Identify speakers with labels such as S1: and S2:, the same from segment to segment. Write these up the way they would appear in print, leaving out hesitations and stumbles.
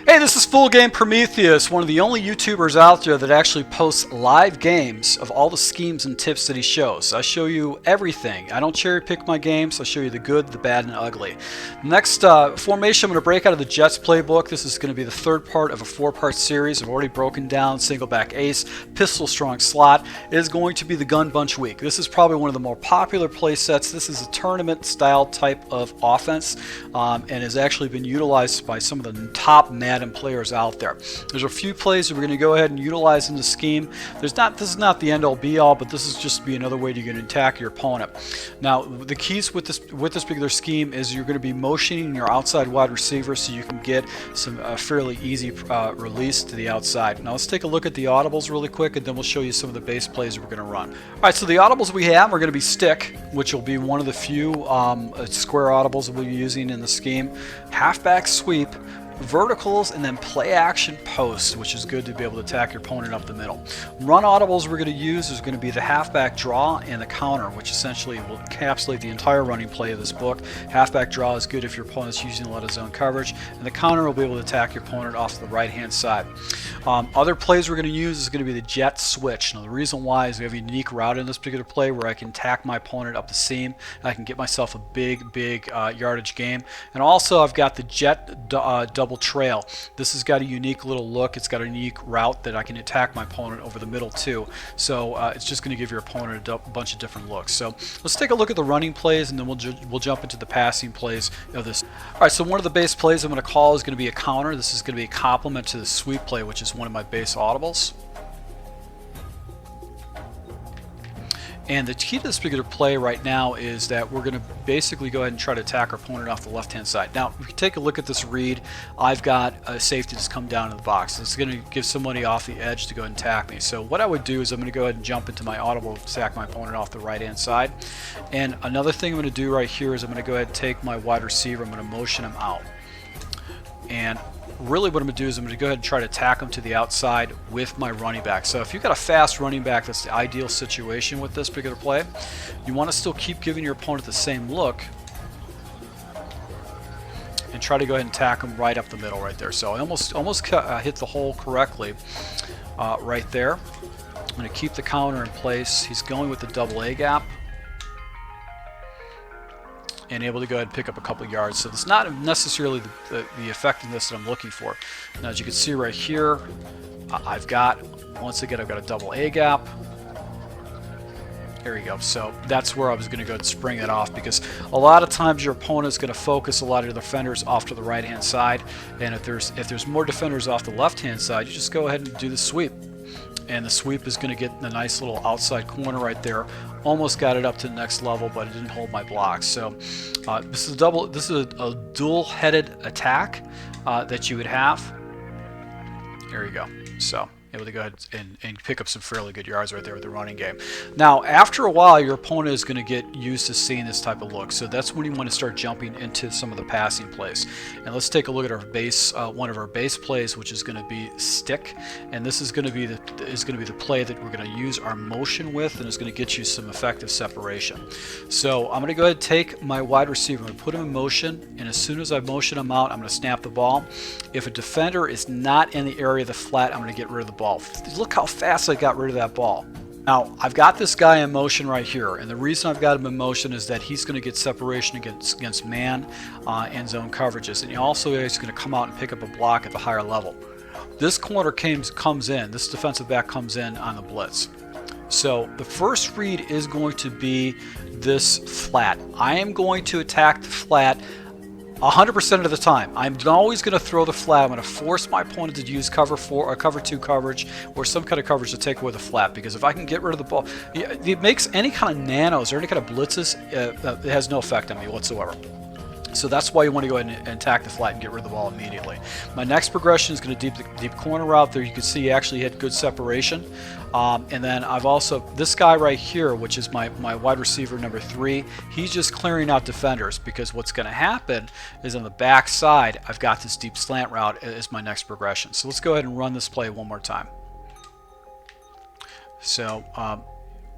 S1: Hey, this is Full Game Prometheus, one of the only YouTubers out there that actually posts live games of all the schemes and tips that he shows. I show you everything. I don't cherry pick my games. I show you the good, the bad, and the ugly. Next formation, I'm going to break out of the Jets playbook. This is going to be the third part of a four-part series. I've already broken down single back ace, pistol strong slot. It is going to be the gun bunch week. This is probably one of the more popular play sets. This is a tournament style type of offense and has actually been utilized by some of the top Madden players out there. There's a few plays that we're going to go ahead and utilize in the scheme. This is not the end all be all, but this is just be another way to get attack your opponent. Now, the keys with this particular scheme is you're going to be motioning your outside wide receiver so you can get some fairly easy release to the outside. Now let's take a look at the audibles really quick, and then we'll show you some of the base plays we're going to run. All right, so the audibles we have are going to be stick, which will be one of the few square audibles that we'll be using in the scheme. Halfback sweep, verticals, and then play action post, which is good to be able to attack your opponent up the middle. Run audibles we're going to use is going to be the halfback draw and the counter, which essentially will encapsulate the entire running play of this book. Halfback draw is good if your opponent's using a lot of zone coverage, and the counter will be able to attack your opponent off the right hand side. Other plays we're going to use is going to be the jet switch. Now the reason why is we have a unique route in this particular play where I can attack my opponent up the seam. I can get myself a big yardage game, and also I've got the jet double trail. This has got a unique little look. It's got a unique route that I can attack my opponent over the middle too. So it's just going to give your opponent a bunch of different looks. So let's take a look at the running plays, and then we'll jump into the passing plays of this. All right, so one of the base plays I'm going to call is going to be a counter. This is going to be a complement to the sweep play, which is one of my base audibles. And the key to this particular play right now is that we're going to basically go ahead and try to attack our opponent off the left-hand side. Now, if you take a look at this read, I've got a safety that's come down in the box. It's going to give somebody off the edge to go ahead and attack me. So what I would do is I'm going to go ahead and jump into my audible to attack my opponent off the right-hand side. And another thing I'm going to do right here is I'm going to go ahead and take my wide receiver. I'm going to motion him out. And really what I'm going to do is I'm going to go ahead and try to attack him to the outside with my running back. So if you've got a fast running back, that's the ideal situation with this particular play. You want to still keep giving your opponent the same look and try to go ahead and attack him right up the middle right there. So I almost hit the hole correctly right there. I'm going to keep the counter in place. He's going with the double A gap and able to go ahead and pick up a couple yards. So it's not necessarily the effectiveness that I'm looking for. Now, as you can see right here, once again, I've got a double A gap. There you go. So that's where I was going to go and spring it off, because a lot of times your opponent is going to focus a lot of your defenders off to the right-hand side, and if there's more defenders off the left-hand side, you just go ahead and do the sweep. And the sweep is going to get the nice little outside corner right there. Almost got it up to the next level, but it didn't hold my blocks. So this is a dual-headed attack that you would have. There you go. So able to go ahead and pick up some fairly good yards right there with the running game. Now, after a while, your opponent is going to get used to seeing this type of look. So that's when you want to start jumping into some of the passing plays. And let's take a look at our base, one of our base plays, which is going to be stick. And this is going to be the play that we're going to use our motion with, and it's going to get you some effective separation. So I'm going to go ahead and take my wide receiver, I'm going to put him in motion, and as soon as I motion him out, I'm going to snap the ball. If a defender is not in the area of the flat, I'm going to get rid of the ball. Look how fast I got rid of that ball. Now, I've got this guy in motion right here, and the reason I've got him in motion is that he's going to get separation against man and zone coverages, and he also is going to come out and pick up a block at the higher level. This corner comes in, this defensive back comes in on the blitz. So the first read is going to be this flat. I am going to attack the flat 100% of the time. I'm always going to throw the flat. I'm going to force my opponent to use cover 4 or cover 2 coverage or some kind of coverage to take away the flat, because if I can get rid of the ball, it makes any kind of nanos or any kind of blitzes, it has no effect on me whatsoever. So that's why you want to go ahead and attack the flat and get rid of the ball immediately. My next progression is going to deep corner route. There you can see he actually had good separation. And then I've also, this guy right here, which is my wide receiver number 3, he's just clearing out defenders, because what's going to happen is on the back side, I've got this deep slant route as my next progression. So let's go ahead and run this play one more time. So I'm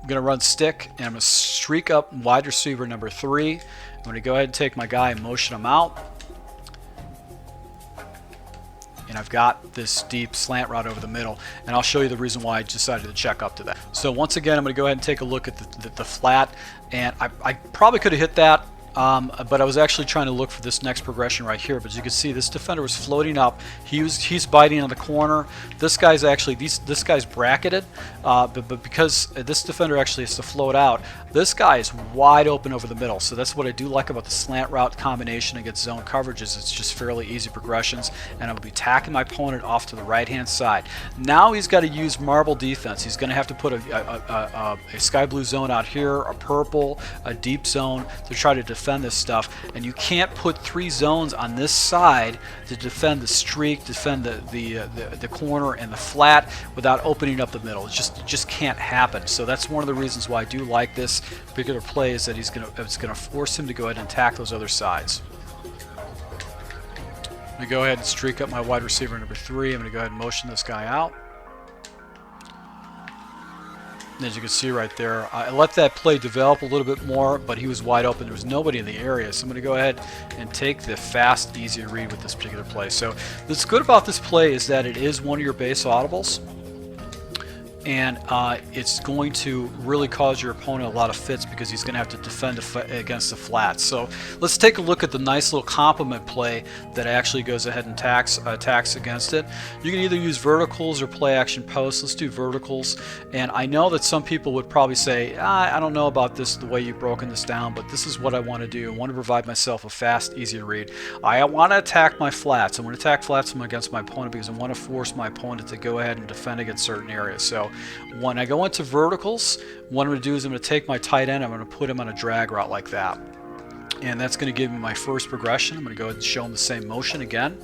S1: going to run stick, and I'm going to streak up wide receiver number 3. I'm going to go ahead and take my guy and motion him out. and I've got this deep slant route over the middle, and I'll show you the reason why I decided to check up to that. So once again, I'm going to go ahead and take a look at the flat, and I probably could have hit that, but I was actually trying to look for this next progression right here. But as you can see, this defender was floating up. He's biting on the corner. This guy's actually this guy's bracketed, but because this defender actually has to float out, this guy is wide open over the middle. So that's what I do like about the slant route combination against zone coverages. It's just fairly easy progressions, and I'm going to be attacking my opponent off to the right hand side. Now he's got to use marble defense. He's going to have to put a sky blue zone out here, a purple, a deep zone to try to defend this stuff. And you can't put 3 zones on this side to defend the streak, defend the corner and the flat without opening up the middle. It just can't happen. So that's one of the reasons why I do like this particular play, is that it's gonna force him to go ahead and attack those other sides. I'm gonna go ahead and streak up my wide receiver number 3. I'm gonna go ahead and motion this guy out. And as you can see right there, I let that play develop a little bit more, but he was wide open. There was nobody in the area. So I'm going to go ahead and take the fast, easy read with this particular play. So what's good about this play is that it is one of your base audibles, and it's going to really cause your opponent a lot of fits because he's going to have to defend against the flats. So let's take a look at the nice little complement play that actually goes ahead and attacks against it. You can either use verticals or play action posts. Let's do verticals. And I know that some people would probably say, I don't know about this, the way you've broken this down, but this is what I want to do. I want to provide myself a fast, easy read. I want to attack my flats. I want to attack flats against my opponent because I want to force my opponent to go ahead and defend against certain areas. So when I go into verticals, what I'm going to do is I'm going to take my tight end, I'm going to put him on a drag route like that. And that's going to give me my first progression. I'm going to go ahead and show him the same motion again.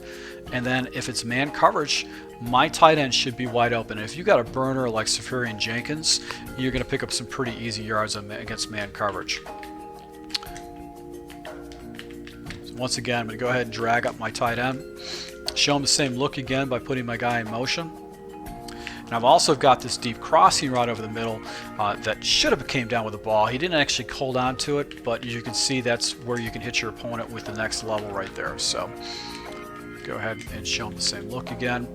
S1: And then if it's man coverage, my tight end should be wide open. And if you got a burner like Safarian Jenkins, you're going to pick up some pretty easy yards against man coverage. So once again, I'm going to go ahead and drag up my tight end. Show him the same look again by putting my guy in motion. And I've also got this deep crossing route over the middle that should have came down with the ball. He didn't actually hold on to it, but as you can see, that's where you can hit your opponent with the next level right there. So go ahead and show him the same look again.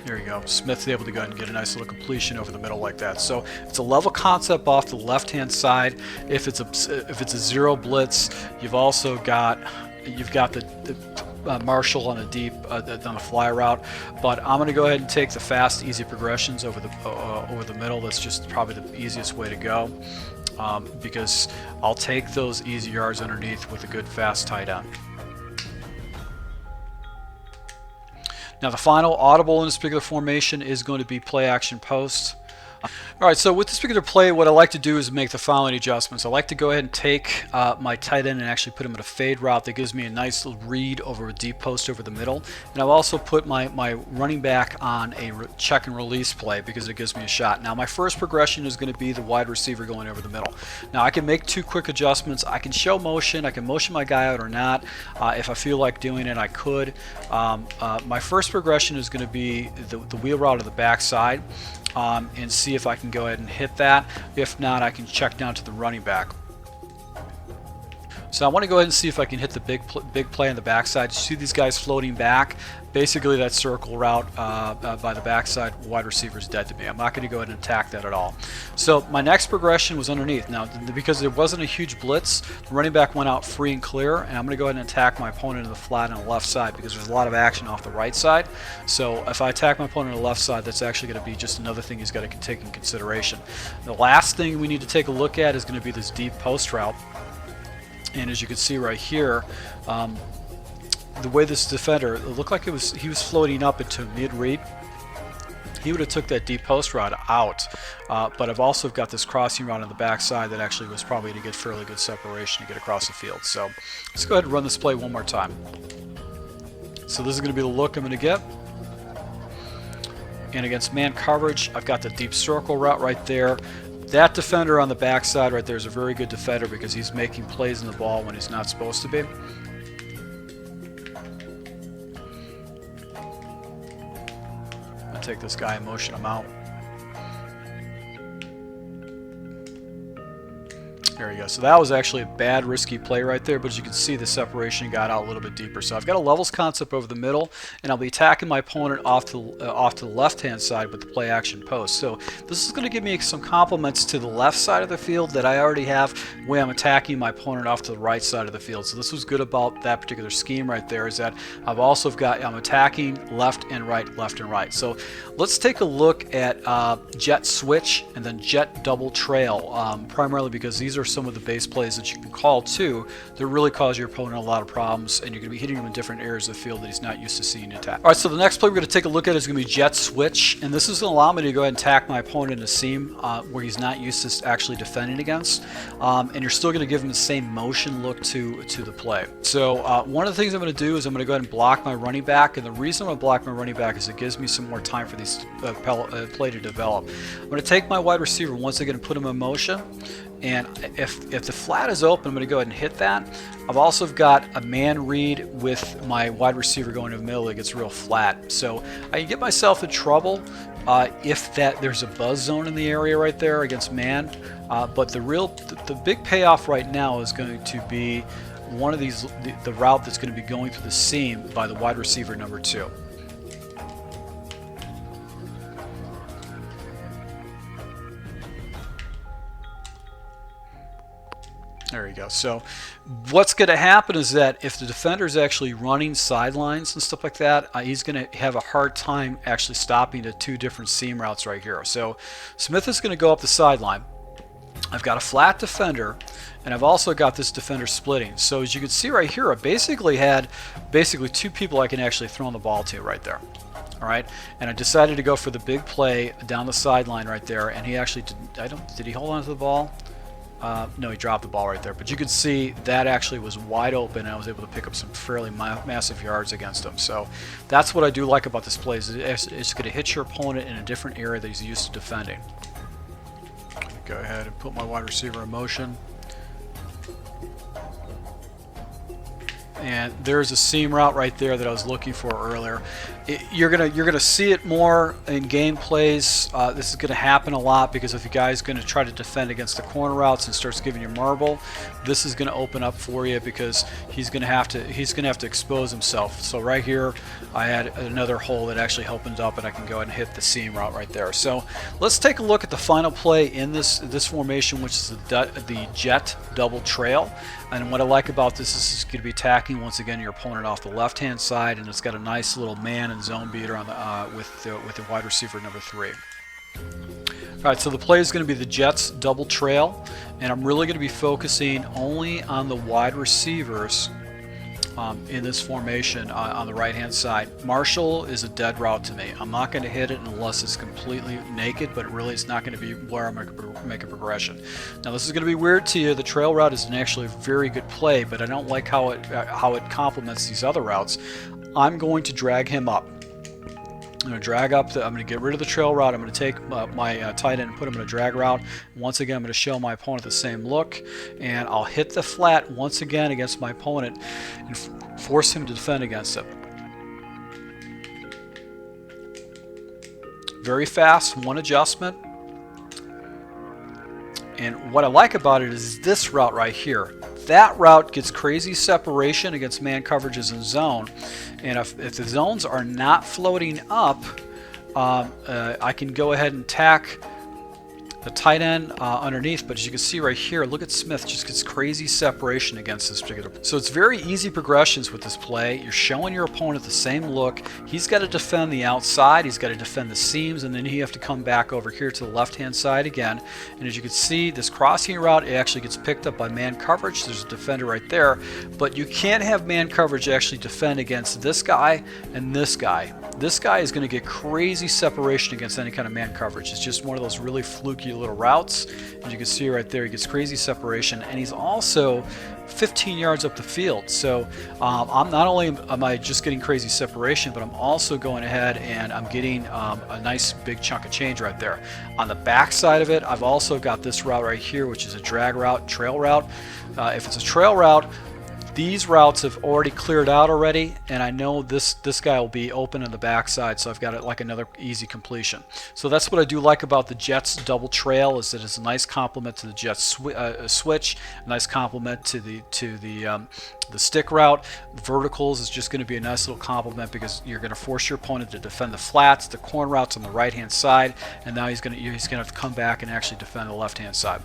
S1: There you go. Smith's able to go ahead and get a nice little completion over the middle like that. So it's a level concept off the left-hand side. If it's a zero blitz, you've also got the Marshall on a deep on a fly route, but I'm going to go ahead and take the fast, easy progressions over the middle. That's just probably the easiest way to go, because I'll take those easy yards underneath with a good fast tight end. Now the final audible in this particular formation is going to be play action post. Alright, so with this particular play, what I like to do is make the following adjustments. I like to go ahead and take my tight end and actually put him in a fade route that gives me a nice little read over a deep post over the middle. And I've also put my running back on a check and release play because it gives me a shot. Now my first progression is going to be the wide receiver going over the middle. Now I can make 2 quick adjustments. I can show motion. I can motion my guy out or not. If I feel like doing it, I could. My first progression is going to be the wheel route of the backside. And see if I can go ahead and hit that. If not, I can check down to the running back. So I want to go ahead and see if I can hit the big play on the backside. You see these guys floating back. Basically, that circle route by the backside, wide receiver is dead to me. I'm not going to go ahead and attack that at all. So my next progression was underneath. Now, because there wasn't a huge blitz, the running back went out free and clear, and I'm going to go ahead and attack my opponent in the flat on the left side because there's a lot of action off the right side. So if I attack my opponent on the left side, that's actually going to be just another thing he's got to take in consideration. The last thing we need to take a look at is going to be this deep post route. And as you can see right here, the way this defender, it looked like he was floating up into mid-read. He would have took that deep post route out, but I've also got this crossing route on the backside that actually was probably to get fairly good separation to get across the field. So let's go ahead and run this play one more time. So this is going to be the look I'm going to get. And against man coverage, I've got the deep circle route right there. That defender on the backside right there is a very good defender because he's making plays in the ball when he's not supposed to be. I'll take this guy and motion him out. There There you go. So that was actually a bad, risky play right there, but as you can see, the separation got out a little bit deeper. So I've got a levels concept over the middle, and I'll be attacking my opponent off to the left-hand side with the play action post. So this is going to give me some complements to the left side of the field that I already have when I'm attacking my opponent off to the right side of the field. So this was good about that particular scheme right there, is that I'm attacking left and right. So let's take a look at jet switch and then jet double trail, primarily because these are some of the base plays that you can call too that really cause your opponent a lot of problems, and you're going to be hitting him in different areas of the field that he's not used to seeing you attack. All right, so the next play we're going to take a look at is going to be jet switch, and this is going to allow me to go ahead and attack my opponent in a seam where he's not used to actually defending against, and you're still going to give him the same motion look to the play. So one of the things I'm going to do is I'm going to go ahead and block my running back, and the reason I'm going to block my running back is it gives me some more time for these play to develop. I'm going to take my wide receiver once again and put him in motion. And if the flat is open, I'm going to go ahead and hit that. I've also got a man read with my wide receiver going to the middle. It gets real flat. So I can get myself in trouble if there's a buzz zone in the area right there against man. But the big payoff right now is going to be one of these, the route that's going to be going through the seam by the wide receiver number 2. There you go. So what's going to happen is that if the defender is actually running sidelines and stuff like that, he's going to have a hard time actually stopping the 2 different seam routes right here. So Smith is going to go up the sideline. I've got a flat defender, and I've also got this defender splitting. So as you can see right here, I basically had 2 people I can actually throw the ball to right there. All right, and I decided to go for the big play down the sideline right there, and he actually did he hold on to the ball? No, he dropped the ball right there. But you could see that actually was wide open, and I was able to pick up some fairly massive yards against him. So that's what I do like about this play, is it's going to hit your opponent in a different area that he's used to defending. Go ahead and put my wide receiver in motion. And there's a seam route right there that I was looking for earlier. You're gonna see it more in game plays. This is gonna happen a lot because if the guy's gonna try to defend against the corner routes and starts giving you marble, this is gonna open up for you because he's gonna have to expose himself. So right here, I had another hole that actually opened up, and I can go ahead and hit the seam route right there. So let's take a look at the final play in this formation, which is the jet double trail. And what I like about this is it's going to be attacking once again your opponent off the left-hand side, and it's got a nice little man and zone beater on the with the wide receiver number 3. All right, so the play is going to be the Jets double trail, and I'm really going to be focusing only on the wide receivers in this formation on the right-hand side. Marshall is a dead route to me. I'm not going to hit it unless it's completely naked, but really it's not going to be where I'm going to make a progression. Now this is going to be weird to you. The trail route is actually a very good play, but I don't like how it complements these other routes. I'm going to drag him up. I'm going to drag up, I'm going to get rid of the trail route. I'm going to take my tight end and put him in a drag route. Once again, I'm going to show my opponent the same look, and I'll hit the flat once again against my opponent and force him to defend against it. Very fast, one adjustment. And what I like about it is this route right here. That route gets crazy separation against man coverages in zone, and if the zones are not floating up, I can go ahead and tack the tight end underneath. But as you can see right here, look at Smith, just gets crazy separation against this particular. So it's very easy progressions with this play. You're showing your opponent the same look. He's got to defend the outside, he's got to defend the seams, and then you have to come back over here to the left-hand side again. And as you can see, this crossing route, it actually gets picked up by man coverage. There's a defender right there, but you can't have man coverage actually defend against this guy and this guy. This guy is going to get crazy separation against any kind of man coverage. It's just one of those really fluky little routes. As you can see right there, he gets crazy separation, and he's also 15 yards up the field. So I'm not only am I just getting crazy separation, but I'm also going ahead and I'm getting a nice big chunk of change right there. On the back side of it, I've also got this route right here, which is a drag route, trail route. If it's a trail route, these routes have already cleared out already, and I know this guy will be open on the backside, so I've got it like another easy completion. So that's what I do like about the Jets double trail, is that it's a nice complement to the Jets switch, a nice complement to the stick route. Verticals is just going to be a nice little complement because you're going to force your opponent to defend the flats, the corn routes on the right hand side, and now he's going to have to come back and actually defend the left hand side.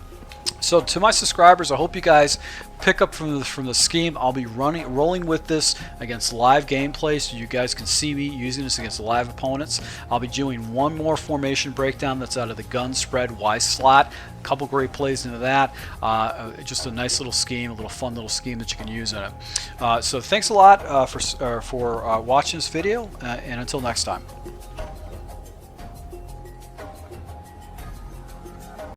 S1: So to my subscribers, I hope you guys pick up from the scheme. I'll be rolling with this against live gameplay, so you guys can see me using this against live opponents. I'll be doing one more formation breakdown that's out of the gun spread Y slot. A couple great plays into that. Just a nice little scheme, a little fun little scheme that you can use in it. So thanks a lot for watching this video, and until next time.